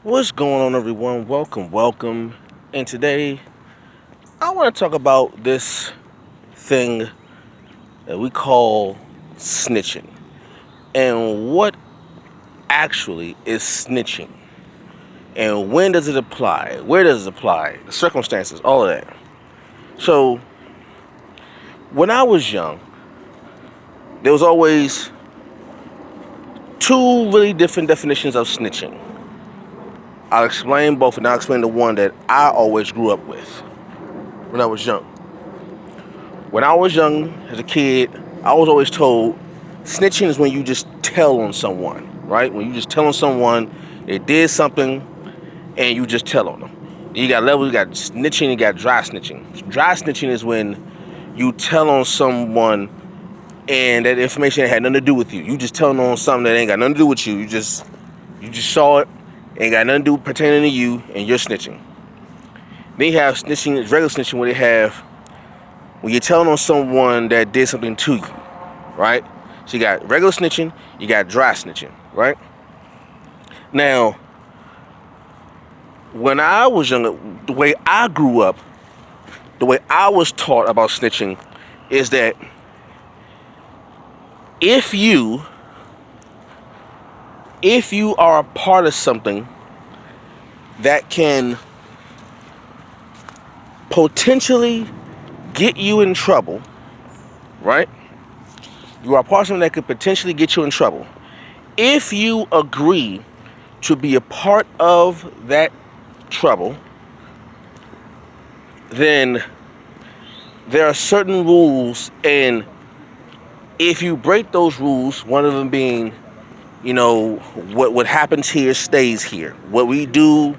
What's going on, everyone? Welcome. And today, I want to talk about this thing that we call snitching and what actually is snitching and when does it apply, where does it apply, the circumstances, all of that. So, when I was young, there was always two really different definitions of snitching. I'll explain both, and I'll explain the one that I always grew up with when I was young. When I was young, as a kid, I was always told snitching is when you just tell on someone, right? When you just tell on someone they did something and you just tell on them. You got levels, you got snitching, you got dry snitching. Dry snitching is when you tell on someone and that information had nothing to do with you. You just telling on something that ain't got nothing to do with you. You just saw it, ain't got nothing to do pertaining to you, and you're snitching. Then you have snitching, regular snitching, where they have when you're telling on someone that did something to you, right? So you got regular snitching, you got dry snitching, right? Now, when I was younger, the way I grew up, the way I was taught about snitching is that if you if you are a part of something that can potentially get you in trouble, right? You are a part of something that could potentially get you in trouble. If you agree to be a part of that trouble, then there are certain rules, and if you break those rules, one of them being, what happens here stays here. What we do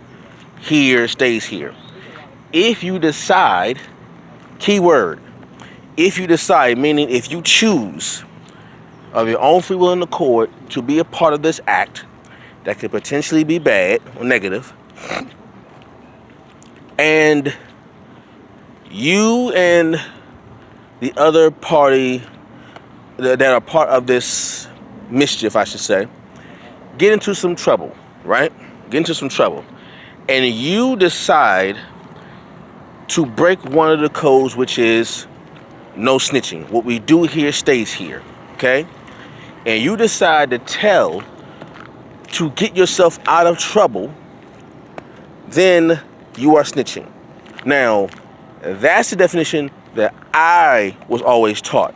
here stays here. If you decide, keyword, if you decide, meaning if you choose of your own free will and accord to be a part of this act that could potentially be bad or negative, and you and the other party that are part of this mischief, I should say, get into some trouble, right? Get into some trouble. And you decide to break one of the codes, which is no snitching. What we do here stays here, okay? And you decide to tell to get yourself out of trouble, then you are snitching. Now, that's the definition that I was always taught,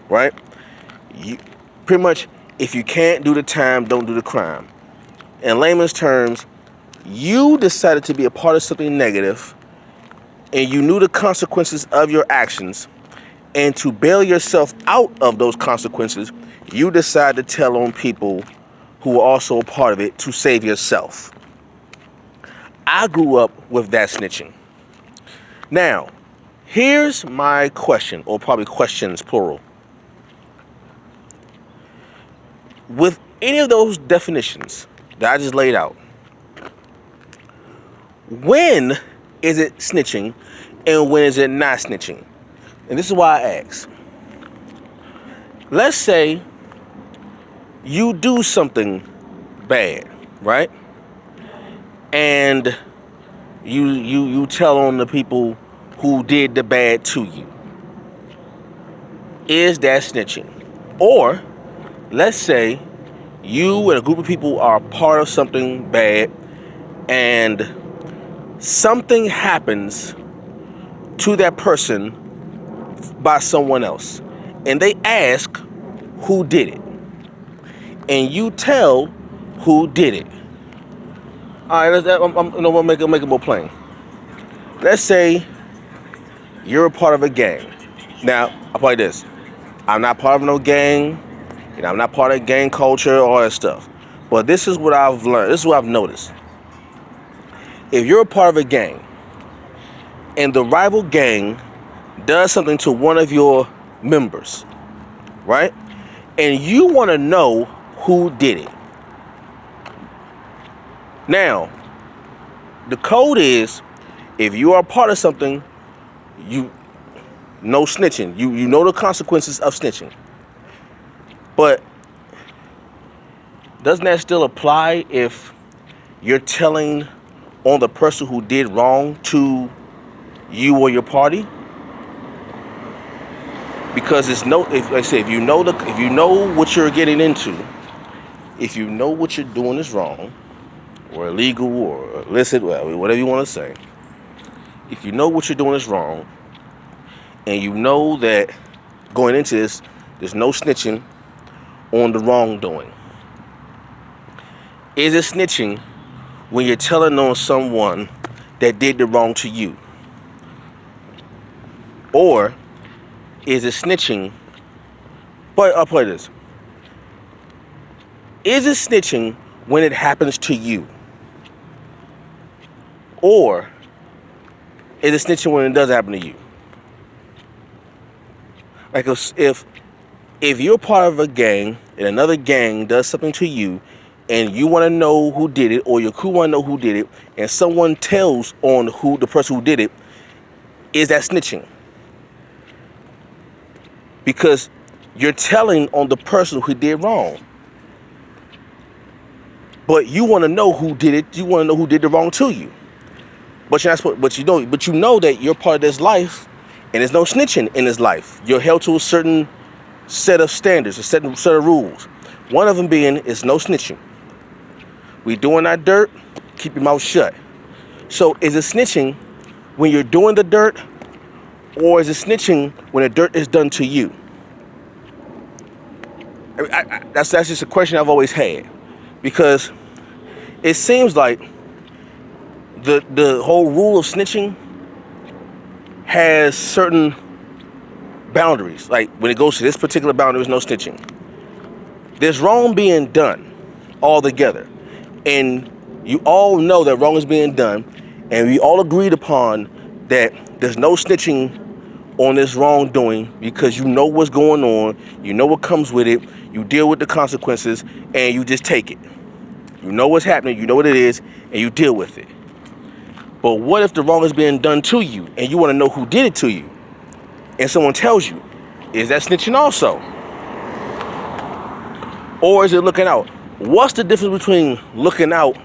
right? You, pretty much, if you can't do the time, don't do the crime. In layman's terms, you decided to be a part of something negative, and you knew the consequences of your actions, and to bail yourself out of those consequences, you decide to tell on people who are also a part of it to save yourself. I grew up with that snitching. Now, here's my question, or probably questions plural. With any of those definitions that I just laid out, when is it snitching and when is it not snitching? And this is why I ask. Let's say you do something bad, right? And you tell on the people who did the bad to you. Is that snitching? Or let's say you and a group of people are part of something bad and something happens to that person by someone else, and they ask who did it, and you tell who did it. All right, we'll make it more plain. Let's say you're a part of a gang. Now, I'll play this. I'm not part of no gang. I'm not part of gang culture, all that stuff. But this is what I've learned. This is what I've noticed. If you're a part of a gang, and the rival gang does something to one of your members, right? And you want to know who did it. Now, the code is, if you are a part of something, no snitching. You know the consequences of snitching. But doesn't that still apply if you're telling on the person who did wrong to you or your party? Because it's no, if like I say, if you know what you're getting into, if you know what you're doing is wrong, or illegal, or illicit, whatever you want to say, if you know what you're doing is wrong, and you know that going into this, there's no snitching on the wrongdoing. Is it snitching when you're telling on someone that did the wrong to you? Or is it snitching? But I'll play this. Is it snitching when it happens to you? Or is it snitching when it does happen to you? Like if you're part of a gang and another gang does something to you and you want to know who did it, or your crew want to know who did it, and someone tells on the person who did it, is that snitching? Because you're telling on the person who did wrong. But you want to know who did it. You want to know who did the wrong to you. But you know that you're part of this life, and there's no snitching in this life. You're held to a certain set of standards, a certain set of rules. One of them being is no snitching. We doing our dirt, keep your mouth shut. So is it snitching when you're doing the dirt, or is it snitching when the dirt is done to you? That's just a question I've always had, because it seems like the whole rule of snitching has certain boundaries. Like when it goes to this particular boundary, there's no snitching. There's wrong being done altogether, and you all know that wrong is being done, and we all agreed upon that there's no snitching on this wrongdoing, because you know what's going on, you know what comes with it, you deal with the consequences, and you just take it. You know what's happening, you know what it is, and you deal with it. But what if the wrong is being done to you, and you want to know who did it to you, and someone tells you? Is that snitching also? Or is it looking out? What's the difference between looking out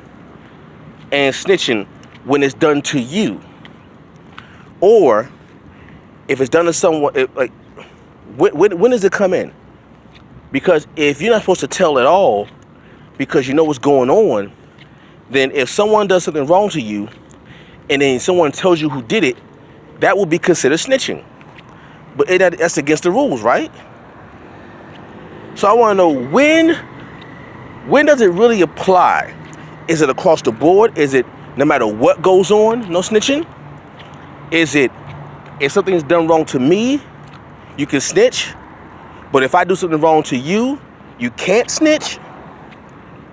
and snitching when it's done to you? Or if it's done to someone, when does it come in? Because if you're not supposed to tell at all, because you know what's going on, then if someone does something wrong to you, and then someone tells you who did it, that will be considered snitching. But that's against the rules, right? So I want to know, when does it really apply? Is it across the board? Is it no matter what goes on, no snitching? Is it if something's done wrong to me, you can snitch, but if I do something wrong to you, you can't snitch?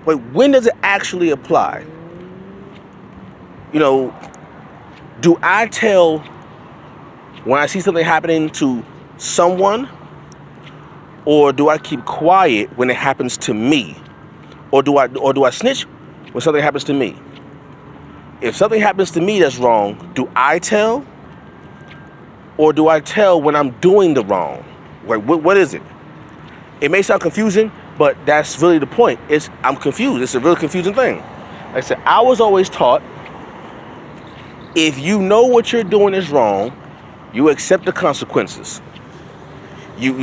Wait, when does it actually apply? You know, do I tell when I see something happening to someone, or do I keep quiet when it happens to me? Or do I snitch when something happens to me? If something happens to me that's wrong, do I tell? Or do I tell when I'm doing the wrong? Like, what is it? It may sound confusing, but that's really the point. I'm confused. It's a really confusing thing. Like I said, I was always taught, if you know what you're doing is wrong, you accept the consequences. You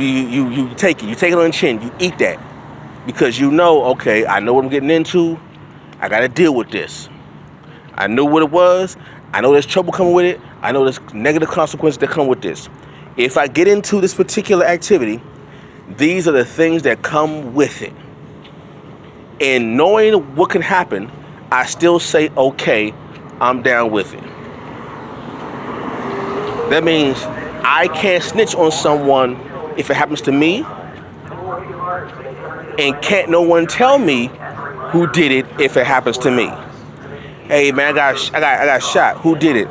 take it. You take it on the chin. You eat that. Because you know, okay, I know what I'm getting into. I got to deal with this. I knew what it was. I know there's trouble coming with it. I know there's negative consequences that come with this. If I get into this particular activity, these are the things that come with it. And knowing what can happen, I still say, okay, I'm down with it. That means I can't snitch on someone if it happens to me, and can't no one tell me who did it if it happens to me. Hey man, I got shot. Who did it?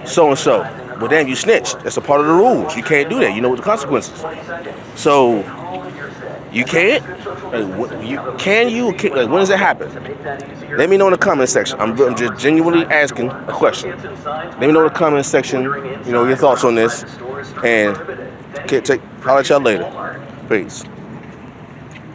So and so. Well, damn, you snitched. That's a part of the rules. You can't do that. You know what the consequences. So you can't. When does it happen? Let me know in the comment section. I'm just genuinely asking a question. Let me know in the comment section, your thoughts on this, and holler at y'all later. Peace.